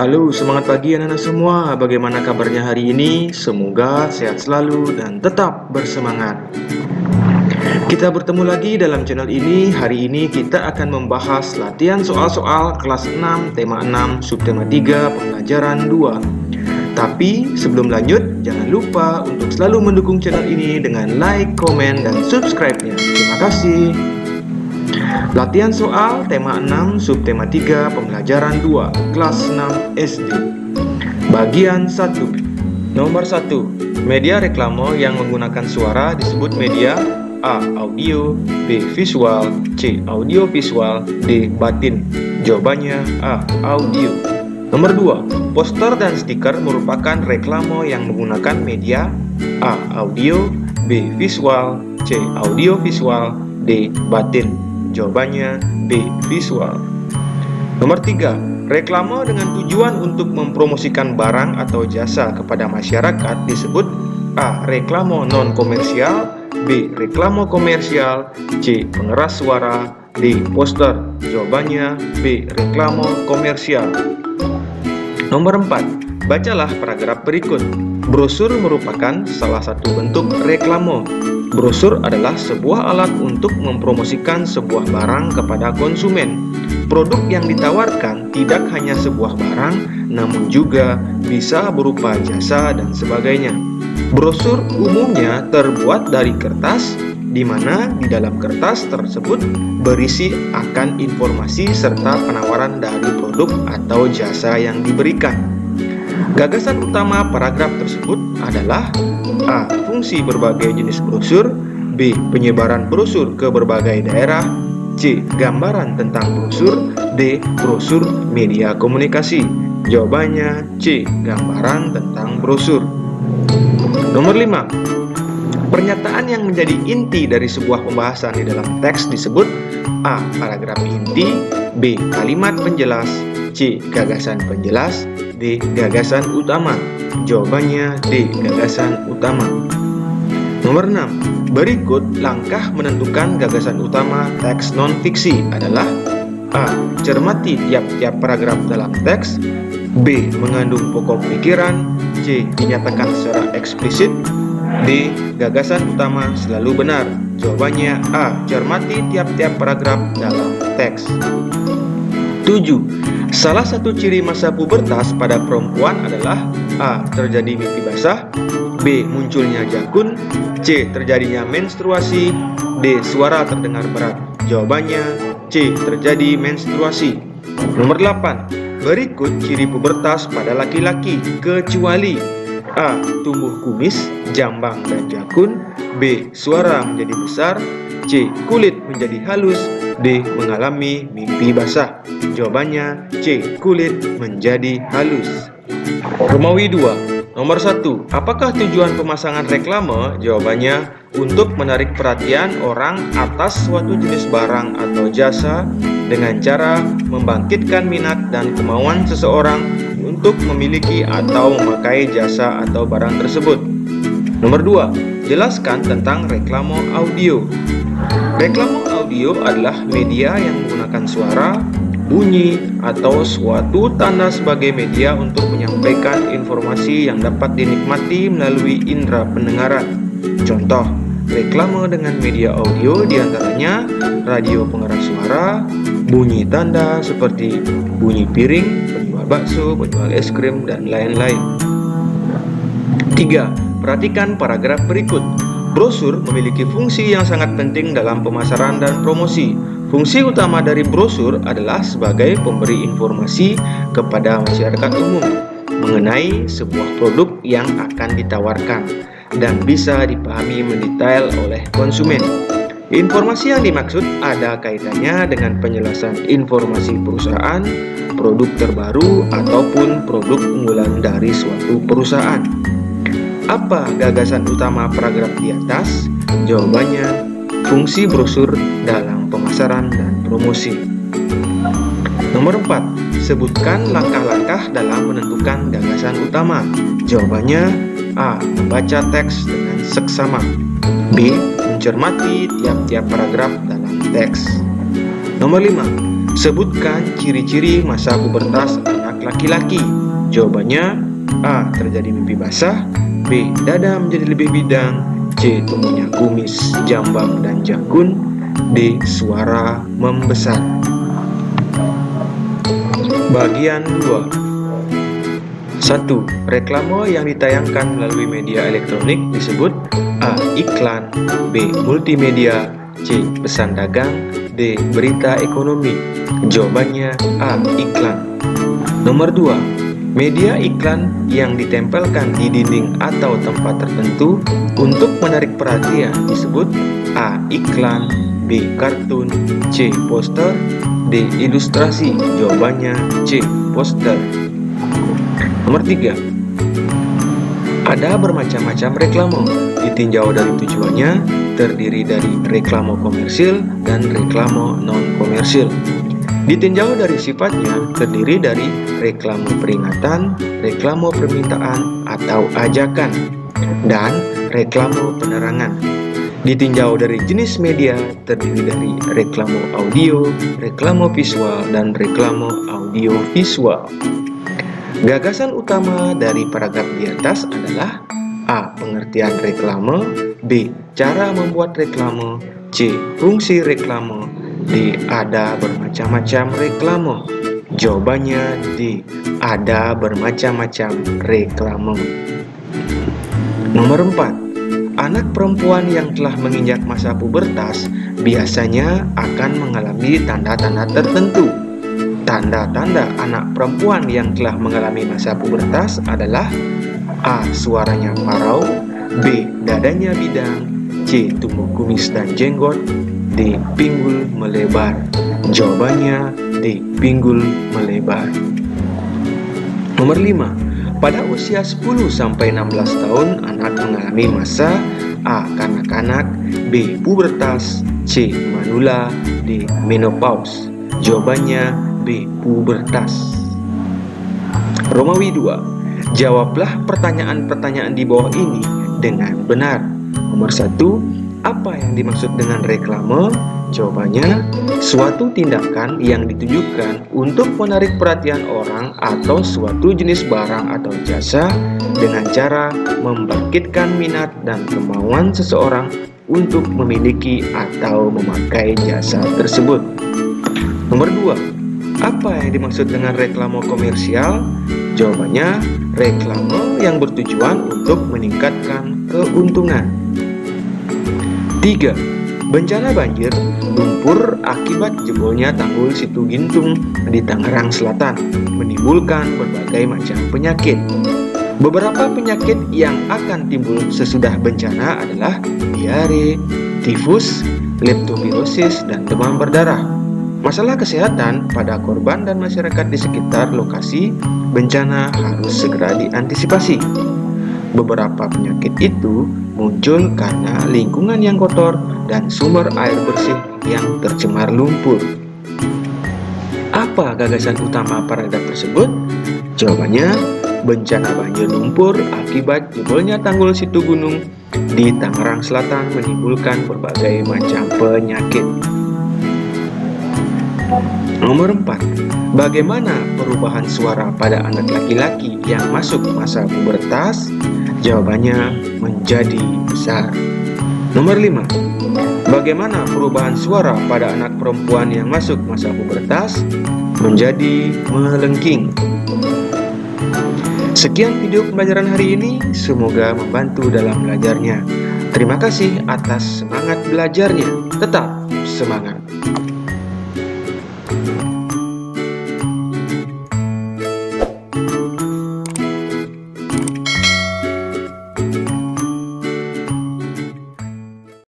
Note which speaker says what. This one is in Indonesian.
Speaker 1: Halo, semangat pagi anak-anak semua. Bagaimana kabarnya hari ini? Semoga sehat selalu dan tetap bersemangat. Kita bertemu lagi dalam channel ini. Hari ini kita akan membahas latihan soal-soal kelas 6, tema 6, subtema 3, pembelajaran 2. Tapi sebelum lanjut, jangan lupa untuk selalu mendukung channel ini dengan like, komen, dan subscribe-nya. Terima kasih. Latihan soal tema 6 subtema 3 pembelajaran 2 kelas 6 SD. Bagian 1. Nomor 1. Media reklame yang menggunakan suara disebut media A. Audio, B. Visual, C. Audio visual, D. Batin. Jawabannya A. Audio. Nomor 2. Poster dan stiker merupakan reklame yang menggunakan media A. Audio, B. Visual, C. Audio visual, D. Batin. Jawabannya B. Visual. Nomor 3. Reklame dengan tujuan untuk mempromosikan barang atau jasa kepada masyarakat disebut A. Reklame non-komersial, B. Reklame komersial, C. Pengeras suara, D. Poster. Jawabannya B. Reklame komersial. Nomor 4. Bacalah paragraf berikut. Brosur merupakan salah satu bentuk reklame. Brosur adalah sebuah alat untuk mempromosikan sebuah barang kepada konsumen. Produk yang ditawarkan tidak hanya sebuah barang, namun juga bisa berupa jasa dan sebagainya. Brosur umumnya terbuat dari kertas, di mana di dalam kertas tersebut berisi akan informasi serta penawaran dari produk atau jasa yang diberikan. Gagasan utama paragraf tersebut adalah A. Fungsi berbagai jenis brosur, B. Penyebaran brosur ke berbagai daerah, C. Gambaran tentang brosur, D. Brosur media komunikasi. Jawabannya C. Gambaran tentang brosur. Nomor 5. Pernyataan yang menjadi inti dari sebuah pembahasan di dalam teks disebut A. Paragraf inti, B. Kalimat penjelas, C. Gagasan penjelas, D. Gagasan utama. Jawabannya D. Gagasan utama. Nomor 6. Berikut langkah menentukan gagasan utama teks non-fiksi adalah A. Cermati tiap-tiap paragraf dalam teks, B. Mengandung pokok pikiran, C. Dinyatakan secara eksplisit, D. Gagasan utama selalu benar. Jawabannya A. Cermati tiap-tiap paragraf dalam teks. 7. Salah satu ciri masa pubertas pada perempuan adalah A. Terjadi mimpi basah, B. Munculnya jakun, C. Terjadinya menstruasi, D. Suara terdengar berat. Jawabannya C. Terjadi menstruasi. Nomor 8. Berikut ciri pubertas pada laki-laki kecuali A. Tumbuh kumis, jambang dan jakun, B. Suara menjadi besar, C. Kulit menjadi halus, D. Mengalami mimpi basah. Jawabannya C. Kulit menjadi halus. Romawi 2. Nomor 1. Apakah tujuan pemasangan reklame? Jawabannya untuk menarik perhatian orang atas suatu jenis barang atau jasa dengan cara membangkitkan minat dan kemauan seseorang untuk memiliki atau memakai jasa atau barang tersebut. Nomor 2. Jelaskan tentang reklame audio. Reklame audio adalah media yang menggunakan suara, bunyi, atau suatu tanda sebagai media untuk menyampaikan informasi yang dapat dinikmati melalui indera pendengaran. Contoh, reklame dengan media audio diantaranya radio pengeras suara, bunyi tanda seperti bunyi piring, penjual bakso, penjual es krim, dan lain-lain. 3. Perhatikan paragraf berikut. Brosur memiliki fungsi yang sangat penting dalam pemasaran dan promosi. Fungsi utama dari brosur adalah sebagai pemberi informasi kepada masyarakat umum mengenai sebuah produk yang akan ditawarkan dan bisa dipahami mendetail oleh konsumen. Informasi yang dimaksud ada kaitannya dengan penjelasan informasi perusahaan, produk terbaru, ataupun produk unggulan dari suatu perusahaan. Apa gagasan utama paragraf di atas? Jawabannya, fungsi brosur dalam pemasaran dan promosi. Nomor 4. Sebutkan langkah-langkah dalam menentukan gagasan utama. Jawabannya A. Membaca teks dengan seksama, B. Mencermati tiap-tiap paragraf dalam teks. Nomor 5. Sebutkan ciri-ciri masa pubertas anak anak laki-laki? Jawabannya A. Terjadi mimpi basah, B. Dada menjadi lebih bidang, C. Tumbuhnya kumis, jambang, dan jakun, D. Suara membesar. Bagian 2. 1. Reklame yang ditayangkan melalui media elektronik disebut A. Iklan, B. Multimedia, C. Pesan dagang, D. Berita ekonomi. Jawabannya A. Iklan. Nomor 2. Media iklan yang ditempelkan di dinding atau tempat tertentu untuk menarik perhatian disebut A. Iklan, B. Kartun, C. Poster, D. Ilustrasi. Jawabannya C. Poster. Nomor 3. Ada bermacam-macam reklame. Ditinjau dari tujuannya, terdiri dari reklame komersil dan reklame non-komersil. Ditinjau dari sifatnya, terdiri dari reklame peringatan, reklame permintaan atau ajakan, dan reklame penerangan. Ditinjau dari jenis media, terdiri dari reklame audio, reklame visual, dan reklame audio visual. Gagasan utama dari paragraf di atas adalah A. Pengertian reklame, B. Cara membuat reklame, C. Fungsi reklame, D. Ada bermacam-macam reklame. Jawabannya D. Ada bermacam-macam reklame. Nomor 4. Anak perempuan yang telah menginjak masa pubertas biasanya akan mengalami tanda-tanda tertentu. Tanda-tanda anak perempuan yang telah mengalami masa pubertas adalah A. Suaranya parau, B. Dadanya bidang, C. Tumbuh kumis dan jenggot, D. Pinggul melebar. Jawabannya D. Pinggul melebar. Nomor 5. Pada usia 10-16 tahun, anak mengalami masa A. Kanak-kanak, B. Pubertas, C. Manula, D. Menopause. Jawabannya B. Pubertas. Romawi 2. Jawablah pertanyaan-pertanyaan di bawah ini dengan benar. Nomor 1. Apa yang dimaksud dengan reklame? Jawabannya, suatu tindakan yang ditujukan untuk menarik perhatian orang atau suatu jenis barang atau jasa dengan cara membangkitkan minat dan kemauan seseorang untuk memiliki atau memakai jasa tersebut. Nomor 2. Apa yang dimaksud dengan reklame komersial? Jawabannya, reklame yang bertujuan untuk meningkatkan keuntungan. 3. Bencana banjir lumpur akibat jebolnya tanggul Situ Gintung di Tangerang Selatan menimbulkan berbagai macam penyakit. Beberapa penyakit yang akan timbul sesudah bencana adalah diare, tifus, leptospirosis, dan demam berdarah. Masalah kesehatan pada korban dan masyarakat di sekitar lokasi bencana harus segera diantisipasi. Beberapa penyakit itu muncul karena lingkungan yang kotor dan sumber air bersih yang tercemar lumpur. Apa gagasan utama paragraf tersebut? Jawabannya, bencana banjir lumpur akibat jebolnya tanggul Situ Gunung di Tangerang Selatan menimbulkan berbagai macam penyakit. Nomor 4. Bagaimana perubahan suara pada anak laki-laki yang masuk masa pubertas? Jawabannya menjadi besar. Nomor 5. Bagaimana perubahan suara pada anak perempuan yang masuk masa pubertas? Menjadi melengking. Sekian video pembelajaran hari ini, semoga membantu dalam belajarnya. Terima kasih atas semangat belajarnya. Tetap semangat!